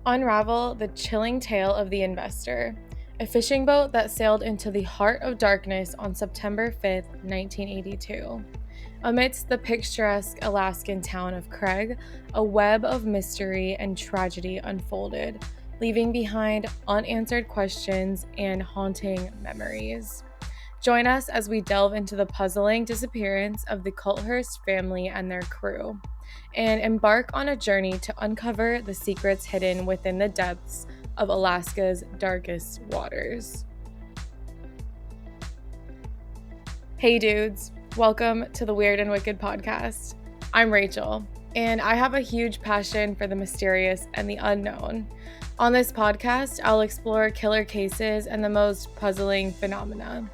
Unravel the chilling tale of the investor, a fishing boat that sailed into the heart of darkness on September 5th, 1982. Amidst the picturesque Alaskan town of Craig, a web of mystery and tragedy unfolded, leaving behind unanswered questions and haunting memories. Join us as we delve into the puzzling disappearance of the Coulthurst family and their crew, and embark on a journey to uncover the secrets hidden within the depths of Alaska's darkest waters. Hey dudes, welcome to the Weird and Wicked podcast. I'm Rachel, and I have a huge passion for the mysterious and the unknown. On this podcast, I'll explore killer cases and the most puzzling phenomena.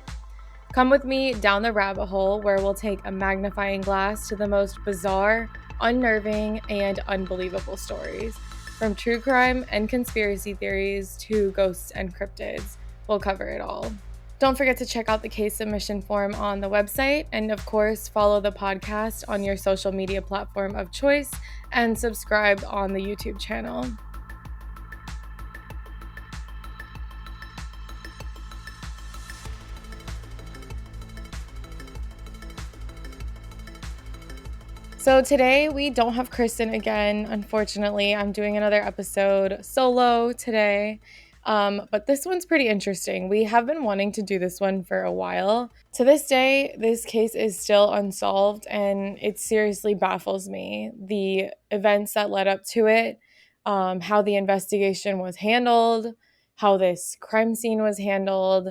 Come with me down the rabbit hole where we'll take a magnifying glass to the most bizarre, unnerving, and unbelievable stories. From true crime and conspiracy theories to ghosts and cryptids, we'll cover it all. Don't forget to check out the case submission form on the website, and of course, follow the podcast on your social media platform of choice and subscribe on the YouTube channel. So today we don't have Kristen again, unfortunately. I'm doing another episode solo today, but this one's pretty interesting. We have been wanting to do this one for a while. To this day, this case is still unsolved, and it seriously baffles me. The events that led up to it, how the investigation was handled, how this crime scene was handled,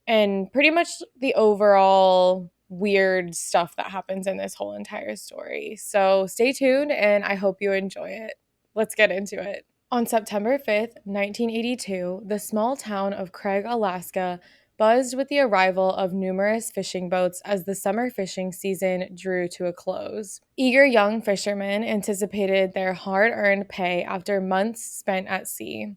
and pretty much the overall weird stuff that happens in this whole entire story. So stay tuned and I hope you enjoy it. Let's get into it. On September 5th, 1982, the small town of Craig, Alaska, buzzed with the arrival of numerous fishing boats as the summer fishing season drew to a close. Eager young fishermen anticipated their hard-earned pay after months spent at sea.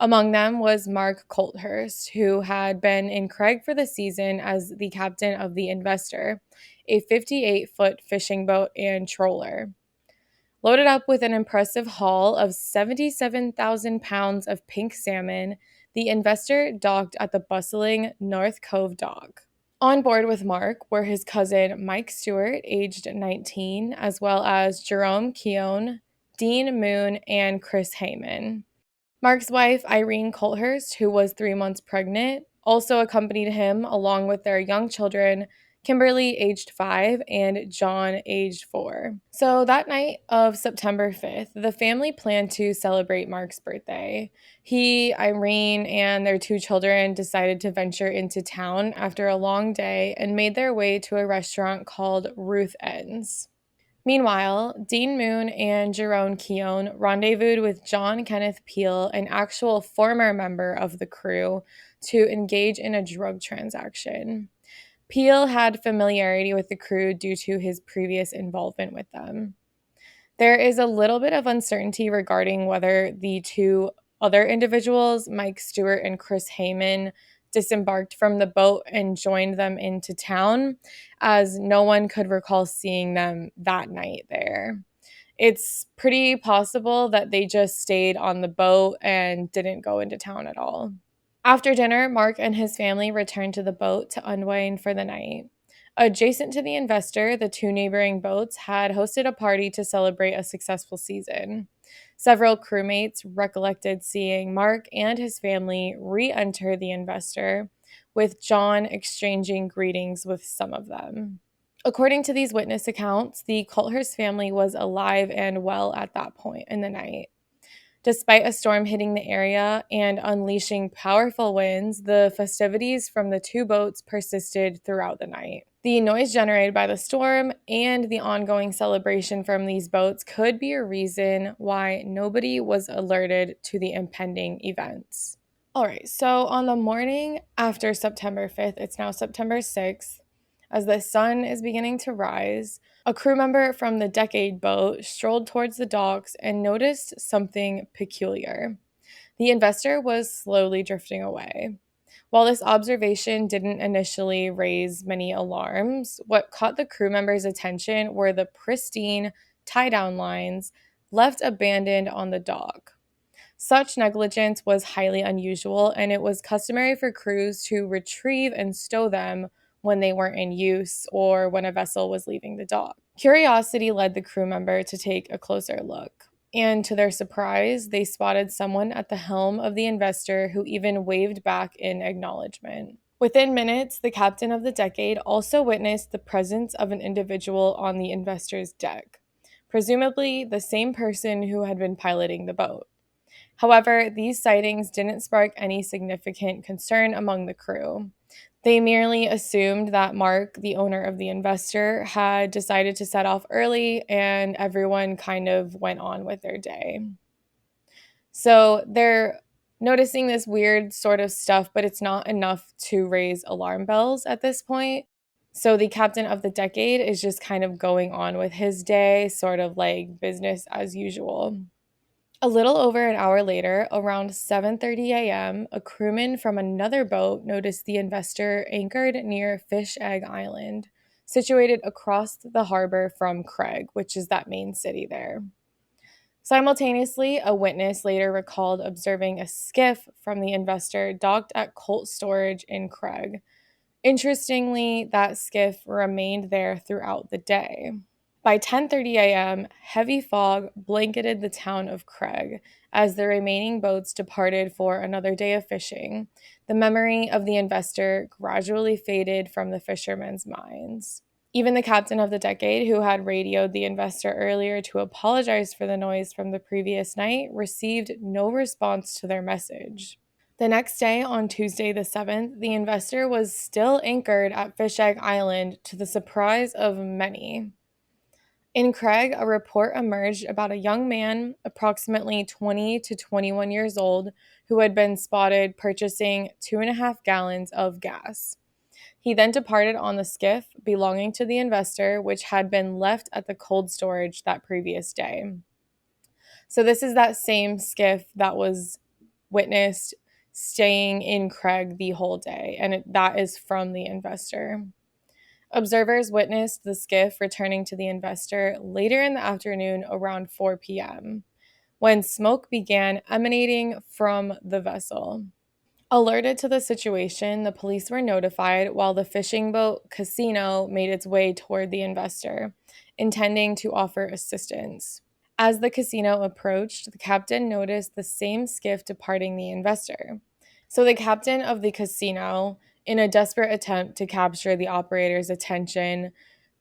Among them was Mark Coulthurst, who had been in Craig for the season as the captain of the Investor, a 58-foot fishing boat and troller. Loaded up with an impressive haul of 77,000 pounds of pink salmon, the Investor docked at the bustling North Cove dock. On board with Mark were his cousin Mike Stewart, aged 19, as well as Jerome Keown, Dean Moon, and Chris Heyman. Mark's wife, Irene Coulthurst, who was 3 months pregnant, also accompanied him along with their young children, Kimberly, aged 5, and John, aged 4. So that night of September 5th, the family planned to celebrate Mark's birthday. He, Irene, and their 2 children decided to venture into town after a long day and made their way to a restaurant called Ruth Ends. Meanwhile, Dean Moon and Jerome Keown rendezvoused with John Kenneth Peel, an actual former member of the crew, to engage in a drug transaction. Peel had familiarity with the crew due to his previous involvement with them. There is a little bit of uncertainty regarding whether the 2 other individuals, Mike Stewart and Chris Heyman, disembarked from the boat and joined them into town, as no one could recall seeing them that night there. It's pretty possible that they just stayed on the boat and didn't go into town at all. After dinner, Mark and his family returned to the boat to unwind for the night. Adjacent to the Investor, the 2 neighboring boats had hosted a party to celebrate a successful season. Several crewmates recollected seeing Mark and his family re-enter the Investor, with John exchanging greetings with some of them. According to these witness accounts, the Coulthurst family was alive and well at that point in the night. Despite a storm hitting the area and unleashing powerful winds, the festivities from the 2 boats persisted throughout the night. The noise generated by the storm and the ongoing celebration from these boats could be a reason why nobody was alerted to the impending events. All right, so on the morning after September 5th, it's now September 6th, as the sun is beginning to rise, a crew member from the Decade boat strolled towards the docks and noticed something peculiar. The Investor was slowly drifting away. While this observation didn't initially raise many alarms, what caught the crew members' attention were the pristine tie-down lines left abandoned on the dock. Such negligence was highly unusual, and it was customary for crews to retrieve and stow them when they weren't in use or when a vessel was leaving the dock. Curiosity led the crew member to take a closer look, and to their surprise, they spotted someone at the helm of the Investor who even waved back in acknowledgement. Within minutes, the captain of the Decade also witnessed the presence of an individual on the Investor's deck, presumably the same person who had been piloting the boat. However, these sightings didn't spark any significant concern among the crew. They merely assumed that Mark, the owner of the Investor, had decided to set off early and everyone kind of went on with their day. So they're noticing this weird sort of stuff, but it's not enough to raise alarm bells at this point. So the captain of the Decade is just kind of going on with his day, sort of like business as usual. A little over an hour later, around 7:30 a.m., a crewman from another boat noticed the Investor anchored near Fish Egg Island, situated across the harbor from Craig, which is that main city there. Simultaneously, a witness later recalled observing a skiff from the Investor docked at Coulthurst in Craig. Interestingly, that skiff remained there throughout the day. By 10:30 a.m., heavy fog blanketed the town of Craig as the remaining boats departed for another day of fishing. The memory of the Investor gradually faded from the fishermen's minds. Even the captain of the Decade, who had radioed the Investor earlier to apologize for the noise from the previous night, received no response to their message. The next day, on Tuesday the 7th, the Investor was still anchored at Fish Egg Island to the surprise of many. In Craig, a report emerged about a young man, approximately 20 to 21 years old, who had been spotted purchasing 2.5 gallons of gas. He then departed on the skiff belonging to the Investor, which had been left at the cold storage that previous day. So, this is that same skiff that was witnessed staying in Craig the whole day, and that is from the Investor. Observers witnessed the skiff returning to the Investor later in the afternoon around 4 p.m., when smoke began emanating from the vessel. Alerted to the situation, the police were notified while the fishing boat Casino made its way toward the Investor, intending to offer assistance. As the Casino approached, the captain noticed the same skiff departing the Investor. So the captain of the Casino, in a desperate attempt to capture the operator's attention,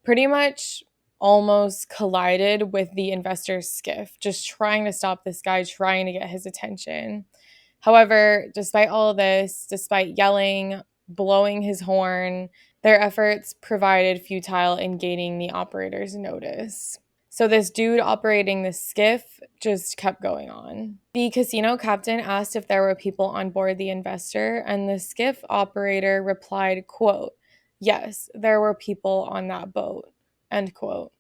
pretty much almost collided with the Investor's skiff, just trying to stop this guy, trying to get his attention. However, despite all of this, despite yelling, blowing his horn, their efforts provided futile in gaining the operator's notice. So this dude operating the skiff just kept going on. The casino captain asked if there were people on board the Investor, and the skiff operator replied, quote, "Yes, there were people on that boat," end quote,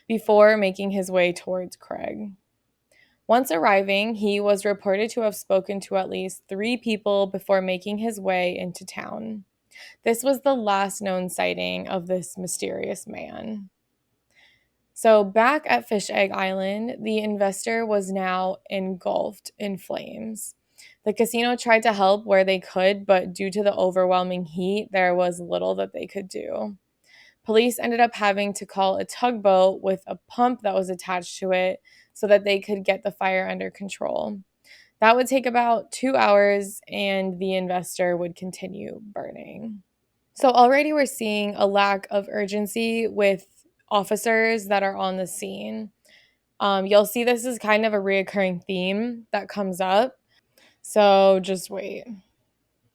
before making his way towards Craig. Once arriving, he was reported to have spoken to at least 3 people before making his way into town. This was the last known sighting of this mysterious man. So, back at Fish Egg Island, the Investor was now engulfed in flames. The casino tried to help where they could, but due to the overwhelming heat, there was little that they could do. Police ended up having to call a tugboat with a pump that was attached to it so that they could get the fire under control. That would take about 2 hours, and the Investor would continue burning. So already we're seeing a lack of urgency with officers that are on the scene. You'll see this is kind of a reoccurring theme that comes up. So just wait.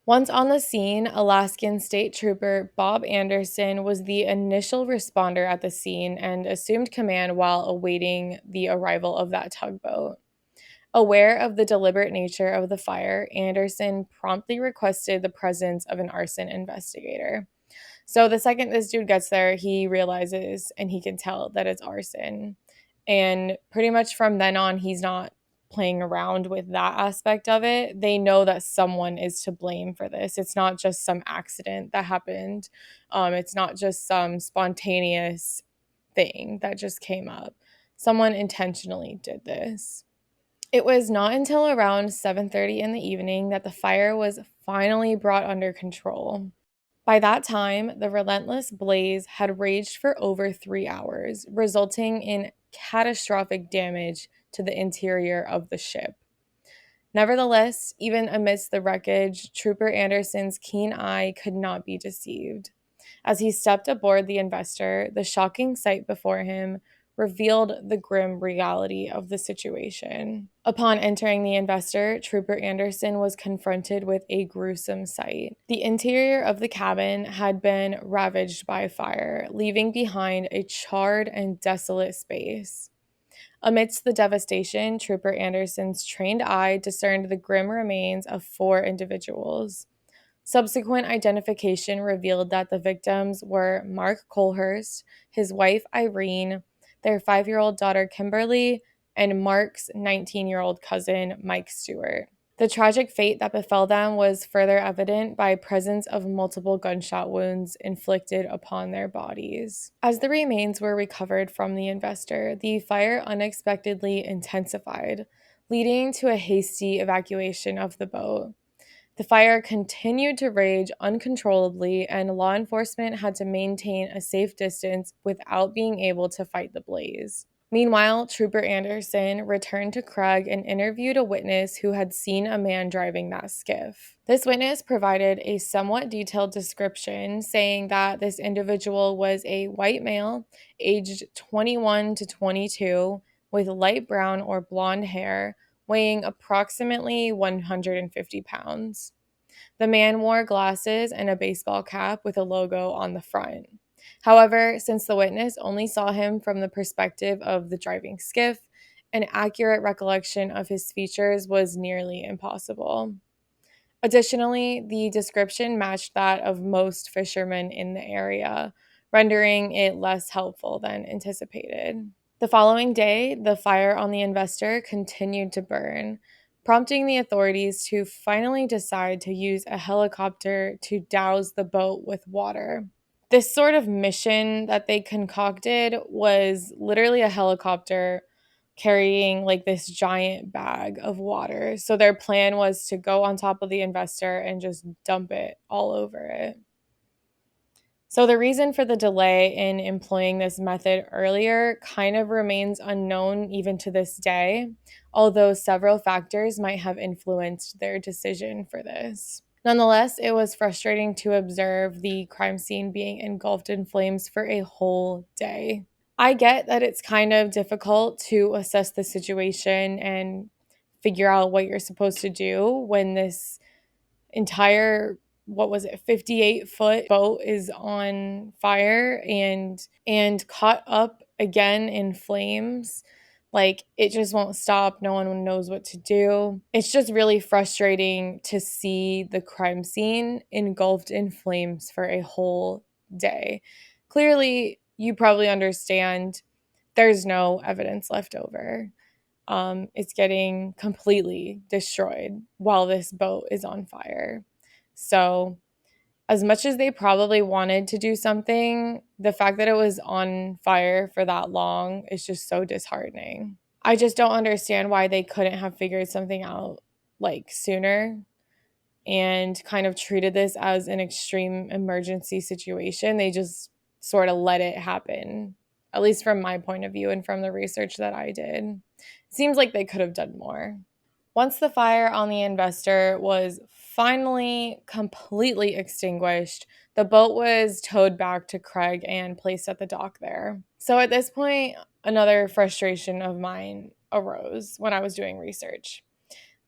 Once on the scene, Alaskan State Trooper Bob Anderson was the initial responder at the scene and assumed command while awaiting the arrival of that tugboat. Aware of the deliberate nature of the fire, Anderson promptly requested the presence of an arson investigator. So the second this dude gets there, he realizes and he can tell that it's arson. And pretty much from then on, he's not playing around with that aspect of it. They know that someone is to blame for this. It's not just some accident that happened. It's not just some spontaneous thing that just came up. Someone intentionally did this. It was not until around 7:30 in the evening that the fire was finally brought under control. By that time, the relentless blaze had raged for over 3 hours, resulting in catastrophic damage to the interior of the ship. Nevertheless, even amidst the wreckage, Trooper Anderson's keen eye could not be deceived. As he stepped aboard the Investor, the shocking sight before him revealed the grim reality of the situation. Upon entering the Investor, Trooper Anderson was confronted with a gruesome sight. The interior of the cabin had been ravaged by fire, leaving behind a charred and desolate space. Amidst the devastation, Trooper Anderson's trained eye discerned the grim remains of 4 individuals. Subsequent identification revealed that the victims were Mark Coulthurst, his wife Irene, their 5-year-old daughter Kimberly, and Mark's 19-year-old cousin Mike Stewart. The tragic fate that befell them was further evident by presence of multiple gunshot wounds inflicted upon their bodies. As the remains were recovered from the Investor, the fire unexpectedly intensified, leading to a hasty evacuation of the boat. The fire continued to rage uncontrollably, and law enforcement had to maintain a safe distance without being able to fight the blaze. Meanwhile, Trooper Anderson returned to Craig and interviewed a witness who had seen a man driving that skiff. This witness provided a somewhat detailed description, saying that this individual was a white male, aged 21 to 22, with light brown or blonde hair, weighing approximately 150 pounds. The man wore glasses and a baseball cap with a logo on the front. However, since the witness only saw him from the perspective of the driving skiff, an accurate recollection of his features was nearly impossible. Additionally, the description matched that of most fishermen in the area, rendering it less helpful than anticipated. The following day, the fire on the Investor continued to burn, prompting the authorities to finally decide to use a helicopter to douse the boat with water. This sort of mission that they concocted was literally a helicopter carrying like this giant bag of water. So their plan was to go on top of the Investor and just dump it all over it. So the reason for the delay in employing this method earlier kind of remains unknown even to this day, although several factors might have influenced their decision for this. Nonetheless, it was frustrating to observe the crime scene being engulfed in flames for a whole day. I get that it's kind of difficult to assess the situation and figure out what you're supposed to do when this entire 58-foot boat is on fire and caught up again in flames. Like, it just won't stop. No one knows what to do. It's just really frustrating to see the crime scene engulfed in flames for a whole day. Clearly, you probably understand there's no evidence left over. It's getting completely destroyed while this boat is on fire. So, as much as they probably wanted to do something, the fact that it was on fire for that long is just so disheartening. I just don't understand why they couldn't have figured something out like sooner and kind of treated this as an extreme emergency situation. They just sort of let it happen, at least from my point of view and from the research that I did. It seems like they could have done more. Once the fire on the Investor was finally completely extinguished, the boat was towed back to Craig and placed at the dock there. So at this point, another frustration of mine arose when I was doing research.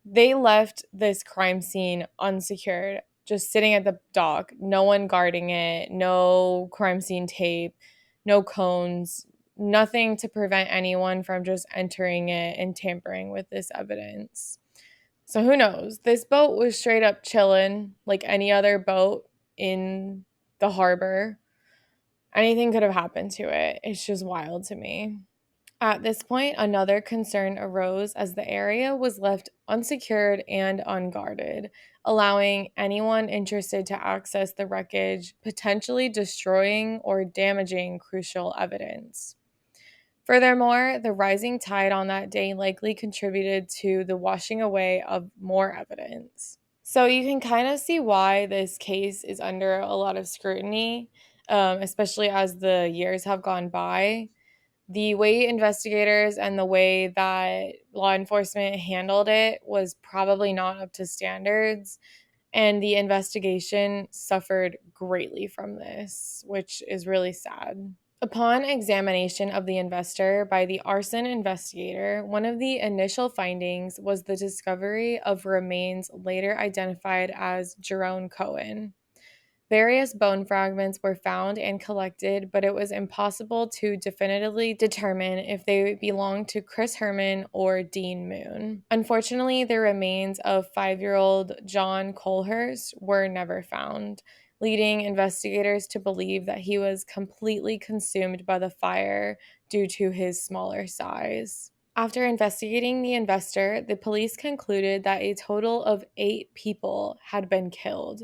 They left this crime scene unsecured, just sitting at the dock, no one guarding it, no crime scene tape, no cones, nothing to prevent anyone from just entering it and tampering with this evidence. So who knows? This boat was straight up chilling like any other boat in the harbor. Anything could have happened to it. It's just wild to me. At this point, another concern arose as the area was left unsecured and unguarded, allowing anyone interested to access the wreckage, potentially destroying or damaging crucial evidence. Furthermore, the rising tide on that day likely contributed to the washing away of more evidence. So you can kind of see why this case is under a lot of scrutiny, especially as the years have gone by. The way investigators and the way that law enforcement handled it was probably not up to standards, and the investigation suffered greatly from this, which is really sad. Upon examination of the investor by the arson investigator, one of the initial findings was the discovery of remains later identified as Jerome Cohen. Various bone fragments were found and collected, but it was impossible to definitively determine if they belonged to Chris Herman or Dean Moon. Unfortunately, the remains of 5-year-old John Coulthurst were never found, leading investigators to believe that he was completely consumed by the fire due to his smaller size. After investigating the investor, the police concluded that a total of 8 people had been killed.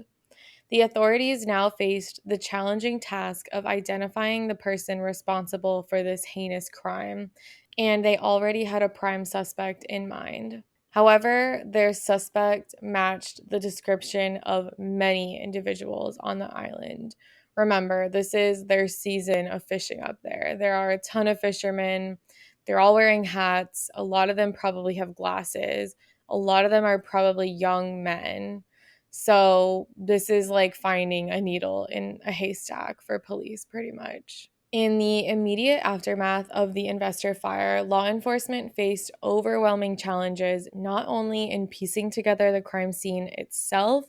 The authorities now faced the challenging task of identifying the person responsible for this heinous crime, and they already had a prime suspect in mind. However, their suspect matched the description of many individuals on the island. Remember, this is their season of fishing up there. There are a ton of fishermen. They're all wearing hats. A lot of them probably have glasses. A lot of them are probably young men. So this is like finding a needle in a haystack for police, pretty much. In the immediate aftermath of the investor fire, law enforcement faced overwhelming challenges not only in piecing together the crime scene itself,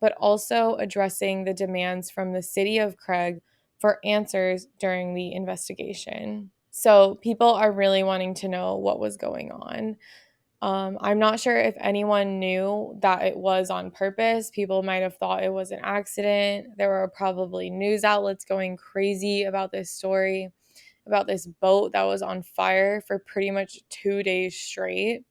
but also addressing the demands from the city of Craig for answers during the investigation. So people are really wanting to know what was going on. I'm not sure if anyone knew that it was on purpose. People might have thought it was an accident. There were probably news outlets going crazy about this story, about this boat that was on fire for pretty much 2 days straight.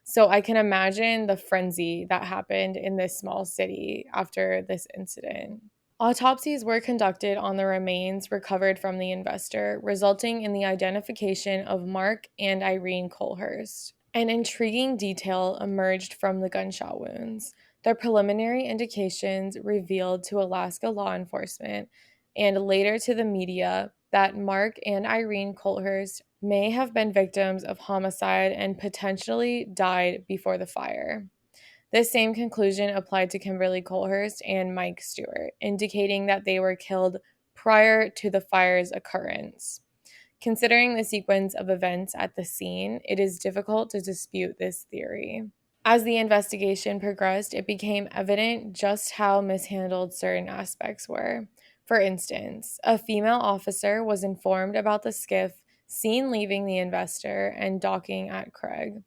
So I can imagine the frenzy that happened in this small city after this incident. Autopsies were conducted on the remains recovered from the investor, resulting in the identification of Mark and Irene Coulthurst. An intriguing detail emerged from the gunshot wounds. The preliminary indications revealed to Alaska law enforcement and later to the media that Mark and Irene Coulthurst may have been victims of homicide and potentially died before the fire. This same conclusion applied to Kimberly Coulthurst and Mike Stewart, indicating that they were killed prior to the fire's occurrence. Considering the sequence of events at the scene, it is difficult to dispute this theory. As the investigation progressed, it became evident just how mishandled certain aspects were. For instance, a female officer was informed about the skiff seen leaving the investor and docking at Craig.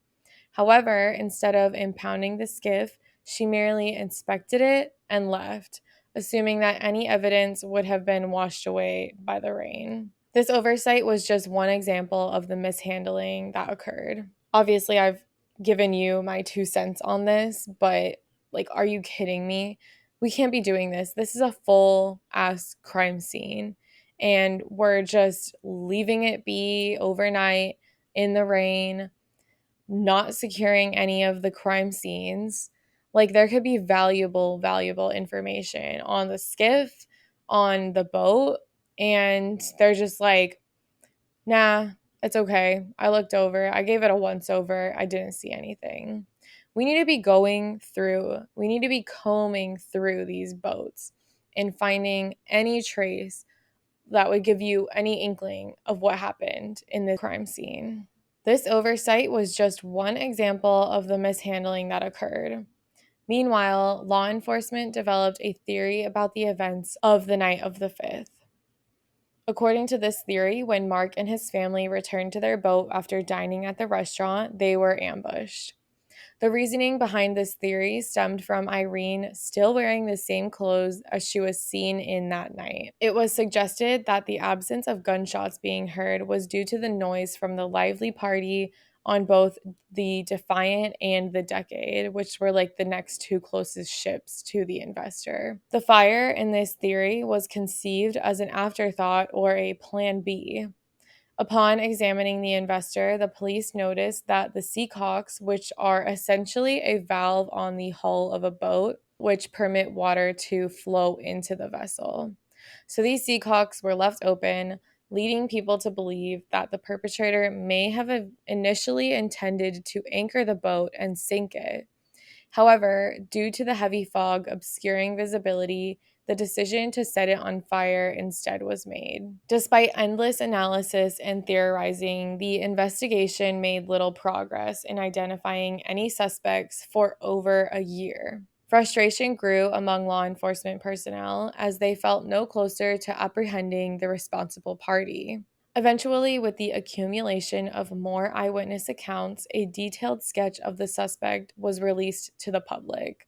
However, instead of impounding the skiff, she merely inspected it and left, assuming that any evidence would have been washed away by the rain. This oversight was just one example of the mishandling that occurred. Obviously, I've given you my 2 cents on this, but like, are you kidding me? We can't be doing this. This is a full ass crime scene, and we're just leaving it be overnight in the rain, not securing any of the crime scenes. Like, there could be valuable information on the skiff, on the boat, and they're just like, nah, it's okay. I looked over, I gave it a once over, I didn't see anything. We need to be combing through these boats and finding any trace that would give you any inkling of what happened in the crime scene. This oversight was just one example of the mishandling that occurred. Meanwhile, law enforcement developed a theory about the events of the night of the 5th. According to this theory, when Mark and his family returned to their boat after dining at the restaurant, they were ambushed. The reasoning behind this theory stemmed from Irene still wearing the same clothes as she was seen in that night. It was suggested that the absence of gunshots being heard was due to the noise from the lively party on both the Defiant and the Decade, which were like the next 2 closest ships to the investor. The fire in this theory was conceived as an afterthought or a plan B. Upon examining the investor, the police noticed that the seacocks, which are essentially a valve on the hull of a boat, which permit water to flow into the vessel. So these seacocks were left open, leading people to believe that the perpetrator may have initially intended to anchor the boat and sink it. However, due to the heavy fog obscuring visibility, the decision to set it on fire instead was made. Despite endless analysis and theorizing, the investigation made little progress in identifying any suspects for over a year. Frustration grew among law enforcement personnel as they felt no closer to apprehending the responsible party. Eventually, with the accumulation of more eyewitness accounts, a detailed sketch of the suspect was released to the public.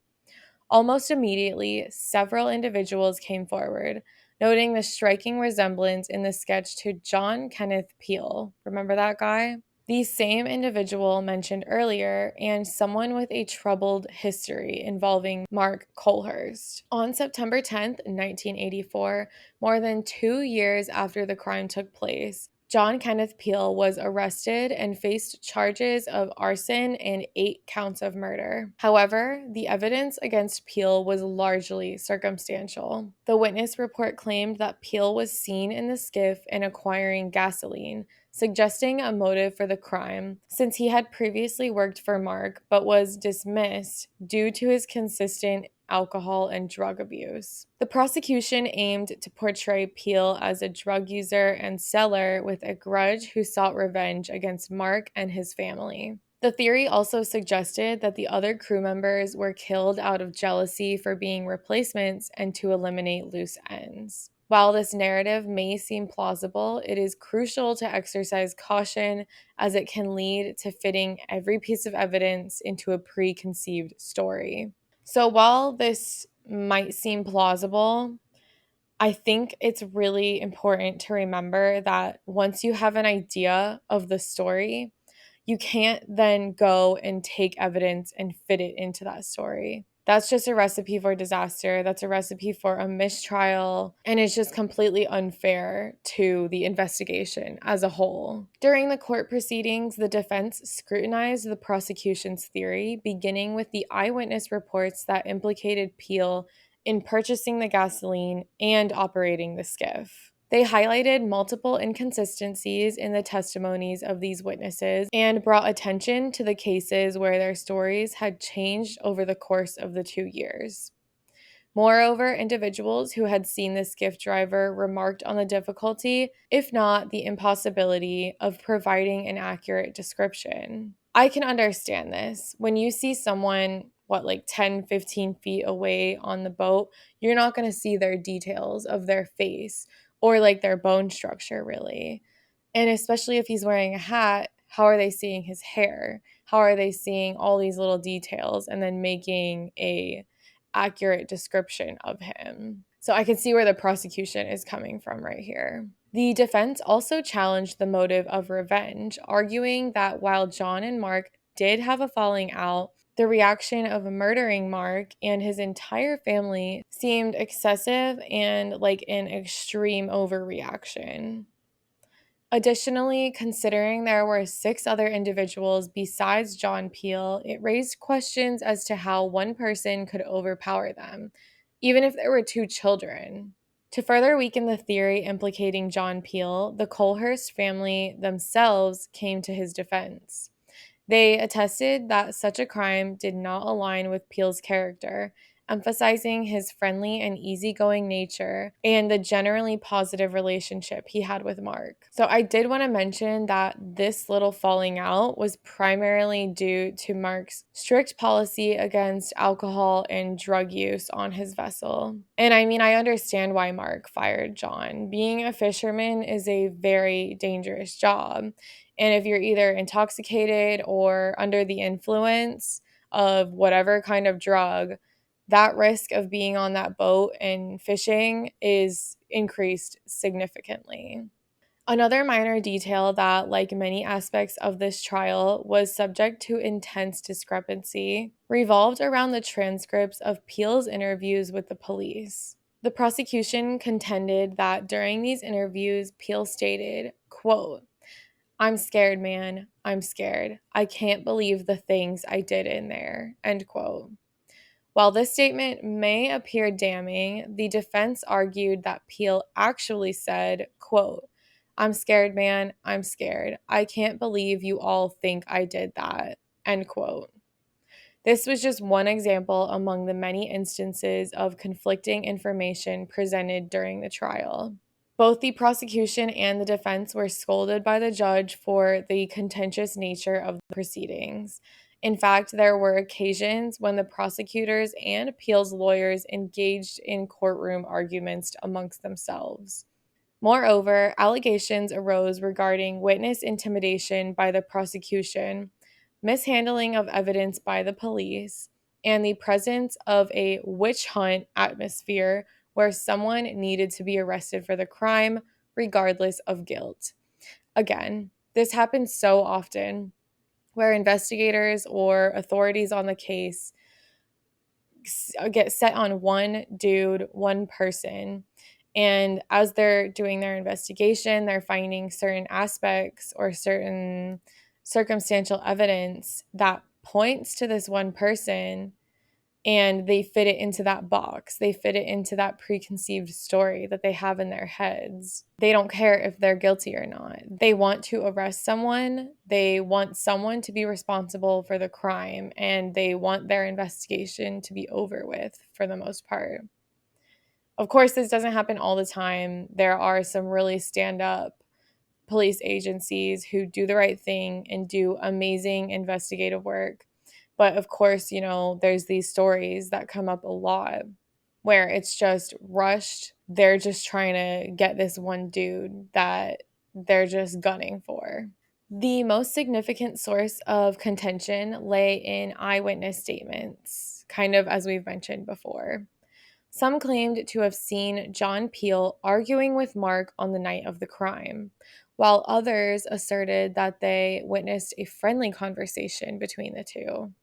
Almost immediately, several individuals came forward, noting the striking resemblance in the sketch to John Kenneth Peele. Remember that guy? The same individual mentioned earlier, and someone with a troubled history involving Mark Coulthurst. On September 10th, 1984, more than 2 years after the crime took place, John Kenneth Peele was arrested and faced charges of arson and 8 counts of murder. However, the evidence against Peele was largely circumstantial. The witness report claimed that Peele was seen in the skiff and acquiring gasoline, suggesting a motive for the crime, since he had previously worked for Mark but was dismissed due to his consistent alcohol and drug abuse. The prosecution aimed to portray Peele as a drug user and seller with a grudge who sought revenge against Mark and his family. The theory also suggested that the other crew members were killed out of jealousy for being replacements and to eliminate loose ends. While this narrative may seem plausible, it is crucial to exercise caution as it can lead to fitting every piece of evidence into a preconceived story. So while this might seem plausible, I think it's really important to remember that once you have an idea of the story, you can't then go and take evidence and fit it into that story. That's just a recipe for disaster. That's a recipe for a mistrial. And it's just completely unfair to the investigation as a whole. During the court proceedings, the defense scrutinized the prosecution's theory, beginning with the eyewitness reports that implicated Peele in purchasing the gasoline and operating the skiff. They highlighted multiple inconsistencies in the testimonies of these witnesses and brought attention to the cases where their stories had changed over the course of the 2 years. Moreover, individuals who had seen the skiff driver remarked on the difficulty, if not the impossibility, of providing an accurate description. I can understand this. When you see someone, like 10, 15 feet away on the boat, you're not going to see their details of their face or like their bone structure, really. And especially if he's wearing a hat, how are they seeing his hair? How are they seeing all these little details and then making a accurate description of him? So I can see where the prosecution is coming from right here. The defense also challenged the motive of revenge, arguing that while John and Mark did have a falling out, the reaction of murdering Mark and his entire family seemed excessive and like an extreme overreaction. Additionally, considering there were 6 other individuals besides John Peele, it raised questions as to how one person could overpower them, even if there were 2 children. To further weaken the theory implicating John Peele, the Coulthurst family themselves came to his defense. They attested that such a crime did not align with Peele's character, emphasizing his friendly and easygoing nature and the generally positive relationship he had with Mark. So I did want to mention that this little falling out was primarily due to Mark's strict policy against alcohol and drug use on his vessel. And I mean, I understand why Mark fired John. Being a fisherman is a very dangerous job. And if you're either intoxicated or under the influence of whatever kind of drug, that risk of being on that boat and fishing is increased significantly. Another minor detail that, like many aspects of this trial, was subject to intense discrepancy revolved around the transcripts of Peele's interviews with the police. The prosecution contended that during these interviews, Peele stated, quote, I'm scared, man. I'm scared. I can't believe the things I did in there. End quote. While this statement may appear damning, the defense argued that Peel actually said, quote, I'm scared, man. I'm scared. I can't believe you all think I did that. End quote. This was just one example among the many instances of conflicting information presented during the trial. Both the prosecution and the defense were scolded by the judge for the contentious nature of the proceedings. In fact, there were occasions when the prosecutors and appeals lawyers engaged in courtroom arguments amongst themselves. Moreover, allegations arose regarding witness intimidation by the prosecution, mishandling of evidence by the police, and the presence of a witch hunt atmosphere where someone needed to be arrested for the crime, regardless of guilt. Again, this happens so often where investigators or authorities on the case get set on one dude, one person. And as they're doing their investigation, they're finding certain aspects or certain circumstantial evidence that points to this one person, and they fit it into that box. They fit it into that preconceived story that they have in their heads. They don't care if they're guilty or not. They want to arrest someone. They want someone to be responsible for the crime, and they want their investigation to be over with for the most part. Of course, this doesn't happen all the time. There are some really stand-up police agencies who do the right thing and do amazing investigative work. But of course, there's these stories that come up a lot where it's just rushed. They're just trying to get this one dude that they're just gunning for. The most significant source of contention lay in eyewitness statements, kind of as we've mentioned before. Some claimed to have seen John Peel arguing with Mark on the night of the crime, while others asserted that they witnessed a friendly conversation between the two.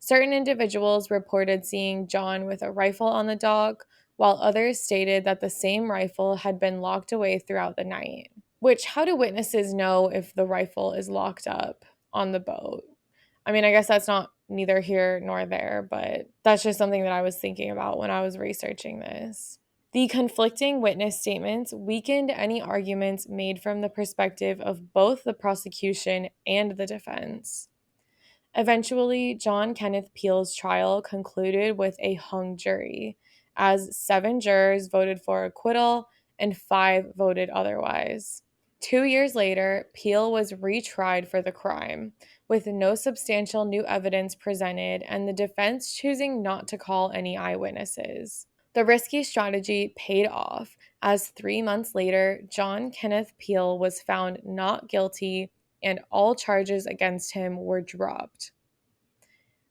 Certain individuals reported seeing John with a rifle on the dock, while others stated that the same rifle had been locked away throughout the night. Which, how do witnesses know if the rifle is locked up on the boat? I mean, I guess that's not neither here nor there, but that's just something that I was thinking about when I was researching this. The conflicting witness statements weakened any arguments made from the perspective of both the prosecution and the defense. Eventually, John Kenneth Peele's trial concluded with a hung jury, as 7 jurors voted for acquittal and 5 voted otherwise. 2 years later, Peele was retried for the crime, with no substantial new evidence presented and the defense choosing not to call any eyewitnesses. The risky strategy paid off, as 3 months later, John Kenneth Peele was found not guilty and all charges against him were dropped.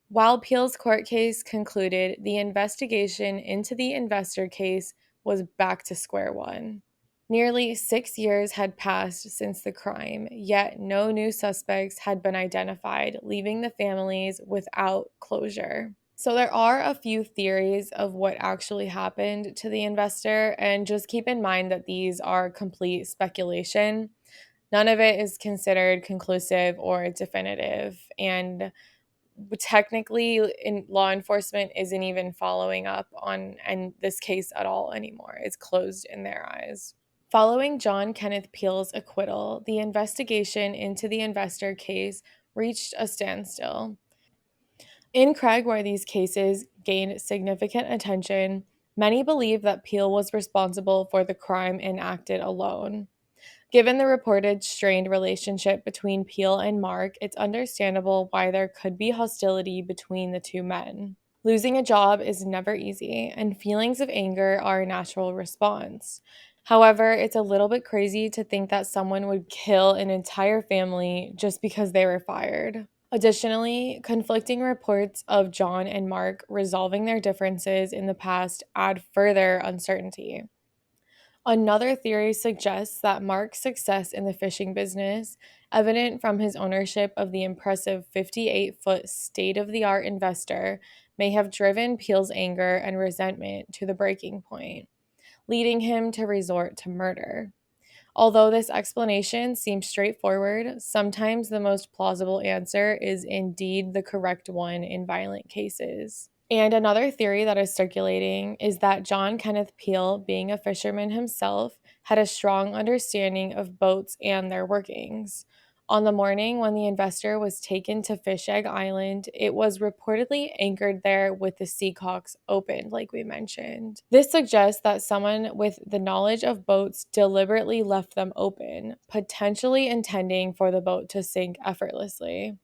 While Peele's court case concluded, the investigation into the investor case was back to square one. Nearly 6 years had passed since the crime, yet no new suspects had been identified, leaving the families without closure. So there are a few theories of what actually happened to the investor, and just keep in mind that these are complete speculation. None of it is considered conclusive or definitive, and technically in law enforcement isn't even following up on this case at all anymore. It's closed in their eyes. Following John Kenneth Peele's acquittal, the investigation into the investor case reached a standstill. In Craig, where these cases gained significant attention, many believe that Peele was responsible for the crime and acted alone. Given the reported strained relationship between Peele and Mark, it's understandable why there could be hostility between the two men. Losing a job is never easy, and feelings of anger are a natural response. However, it's a little bit crazy to think that someone would kill an entire family just because they were fired. Additionally, conflicting reports of John and Mark resolving their differences in the past add further uncertainty. Another theory suggests that Mark's success in the fishing business, evident from his ownership of the impressive 58-foot state-of-the-art investor, may have driven Peele's anger and resentment to the breaking point, leading him to resort to murder. Although this explanation seems straightforward, sometimes the most plausible answer is indeed the correct one in violent cases. And another theory that is circulating is that John Kenneth Peele, being a fisherman himself, had a strong understanding of boats and their workings. On the morning when the investor was taken to Fish Egg Island, it was reportedly anchored there with the seacocks opened, like we mentioned. This suggests that someone with the knowledge of boats deliberately left them open, potentially intending for the boat to sink effortlessly.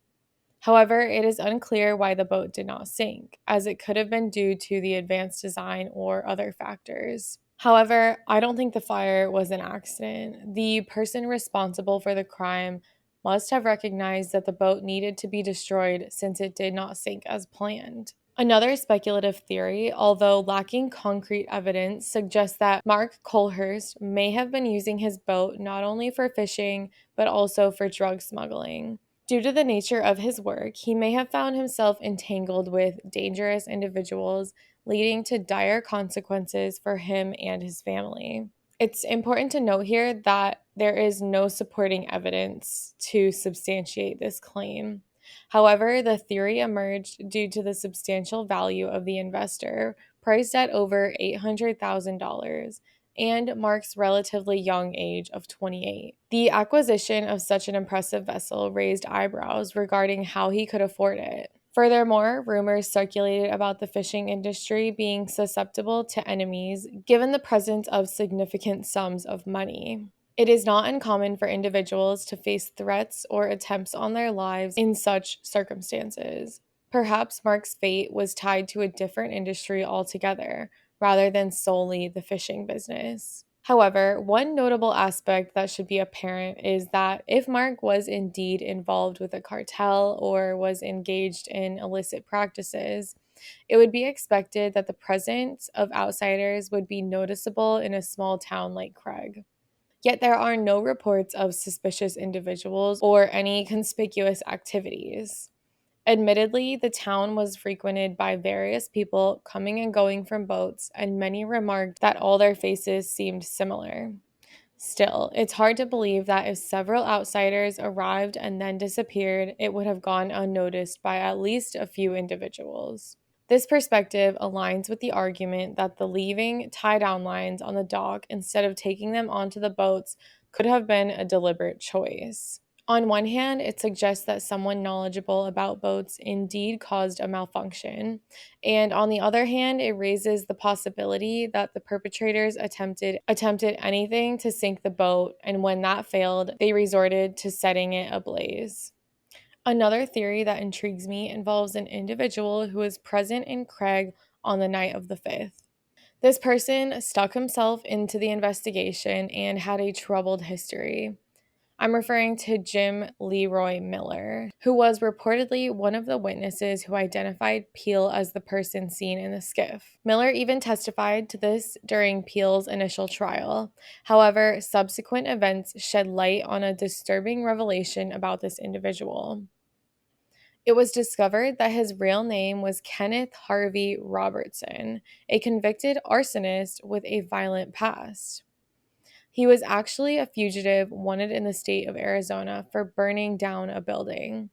However, it is unclear why the boat did not sink, as it could have been due to the advanced design or other factors. However, I don't think the fire was an accident. The person responsible for the crime must have recognized that the boat needed to be destroyed since it did not sink as planned. Another speculative theory, although lacking concrete evidence, suggests that Mark Coulthurst may have been using his boat not only for fishing, but also for drug smuggling. Due to the nature of his work, he may have found himself entangled with dangerous individuals, leading to dire consequences for him and his family. It's important to note here that there is no supporting evidence to substantiate this claim. However, the theory emerged due to the substantial value of the investor, priced at over $800,000, and Mark's relatively young age of 28. The acquisition of such an impressive vessel raised eyebrows regarding how he could afford it. Furthermore, rumors circulated about the fishing industry being susceptible to enemies given the presence of significant sums of money. It is not uncommon for individuals to face threats or attempts on their lives in such circumstances. Perhaps Mark's fate was tied to a different industry altogether, rather than solely the fishing business. However, one notable aspect that should be apparent is that if Mark was indeed involved with a cartel or was engaged in illicit practices, it would be expected that the presence of outsiders would be noticeable in a small town like Craig. Yet there are no reports of suspicious individuals or any conspicuous activities. Admittedly, the town was frequented by various people coming and going from boats, and many remarked that all their faces seemed similar. Still, it's hard to believe that if several outsiders arrived and then disappeared, it would have gone unnoticed by at least a few individuals. This perspective aligns with the argument that the leaving tie-down lines on the dock instead of taking them onto the boats could have been a deliberate choice. On one hand, it suggests that someone knowledgeable about boats indeed caused a malfunction, and on the other hand, it raises the possibility that the perpetrators attempted anything to sink the boat, and when that failed, they resorted to setting it ablaze. Another theory that intrigues me involves an individual who was present in Craig on the night of the 5th. This person stuck himself into the investigation and had a troubled history. I'm referring to Jim Leroy Miller, who was reportedly one of the witnesses who identified Peele as the person seen in the skiff. Miller even testified to this during Peele's initial trial. However, subsequent events shed light on a disturbing revelation about this individual. It was discovered that his real name was Kenneth Harvey Robertson, a convicted arsonist with a violent past. He was actually a fugitive wanted in the state of Arizona for burning down a building.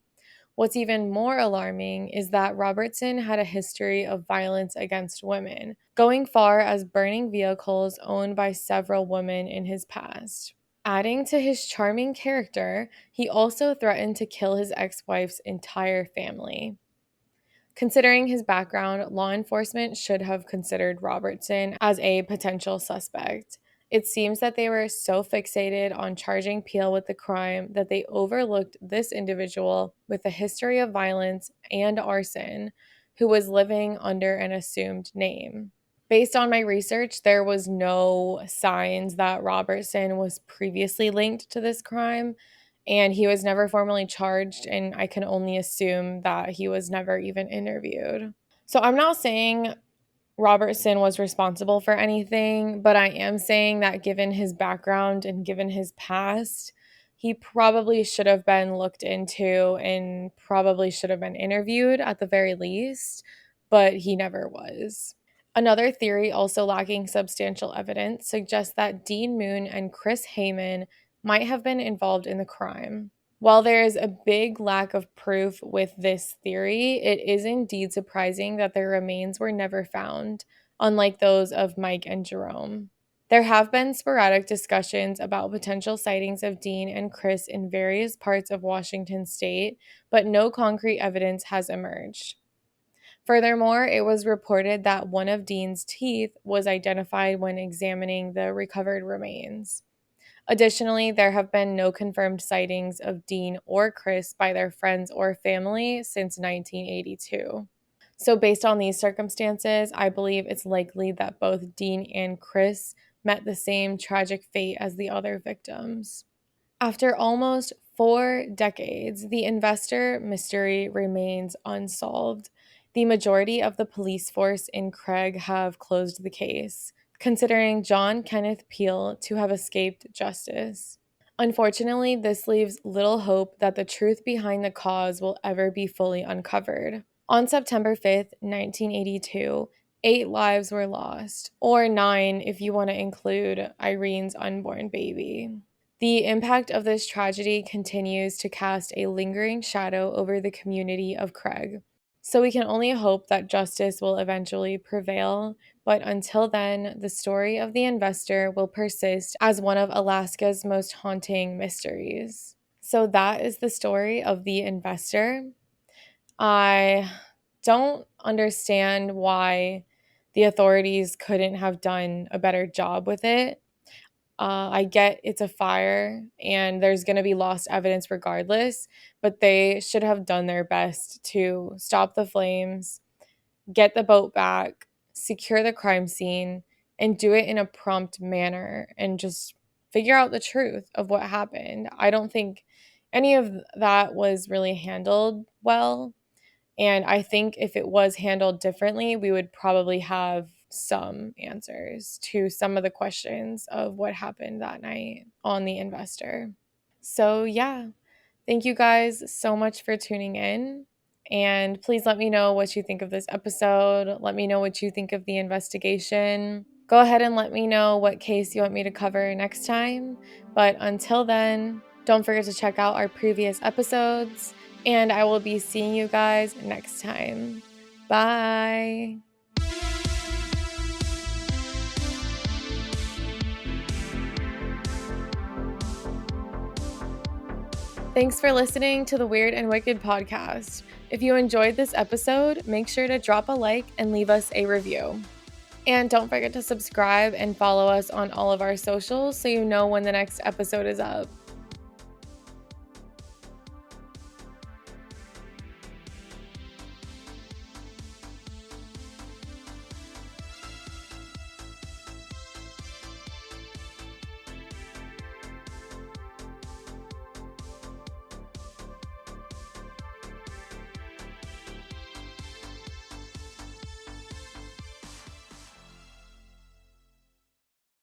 What's even more alarming is that Robertson had a history of violence against women, going far as burning vehicles owned by several women in his past. Adding to his charming character, he also threatened to kill his ex-wife's entire family. Considering his background, law enforcement should have considered Robertson as a potential suspect. It seems that they were so fixated on charging Peele with the crime that they overlooked this individual with a history of violence and arson who was living under an assumed name. Based on my research, there was no signs that Robertson was previously linked to this crime, and he was never formally charged, and I can only assume that he was never even interviewed. So I'm not saying Robertson was responsible for anything, but I am saying that given his background and given his past, he probably should have been looked into and probably should have been interviewed at the very least, but he never was. Another theory, also lacking substantial evidence, suggests that Dean Moon and Chris Heyman might have been involved in the crime. While there is a big lack of proof with this theory, it is indeed surprising that their remains were never found, unlike those of Mike and Jerome. There have been sporadic discussions about potential sightings of Dean and Chris in various parts of Washington state, but no concrete evidence has emerged. Furthermore, it was reported that one of Dean's teeth was identified when examining the recovered remains. Additionally, there have been no confirmed sightings of Dean or Chris by their friends or family since 1982. So, based on these circumstances, I believe it's likely that both Dean and Chris met the same tragic fate as the other victims. After almost 4 decades, the investor mystery remains unsolved. The majority of the police force in Craig have closed the case, considering John Kenneth Peel to have escaped justice. Unfortunately, this leaves little hope that the truth behind the cause will ever be fully uncovered. On September 5th, 1982, 8 lives were lost, or 9 if you want to include Irene's unborn baby. The impact of this tragedy continues to cast a lingering shadow over the community of Craig. So we can only hope that justice will eventually prevail, but until then, the story of the investor will persist as one of Alaska's most haunting mysteries. So that is the story of the investor. I don't understand why the authorities couldn't have done a better job with it. I get it's a fire and there's going to be lost evidence regardless, but they should have done their best to stop the flames, get the boat back, secure the crime scene, and do it in a prompt manner and just figure out the truth of what happened. I don't think any of that was really handled well. And I think if it was handled differently, we would probably have some answers to some of the questions of what happened that night on The Investor. So, yeah, thank you guys so much for tuning in. And please let me know what you think of this episode. Let me know what you think of the investigation. Go ahead and let me know what case you want me to cover next time. But until then, don't forget to check out our previous episodes. And I will be seeing you guys next time. Bye. Thanks for listening to the Weird and Wicked podcast. If you enjoyed this episode, make sure to drop a like and leave us a review. And don't forget to subscribe and follow us on all of our socials so you know when the next episode is up.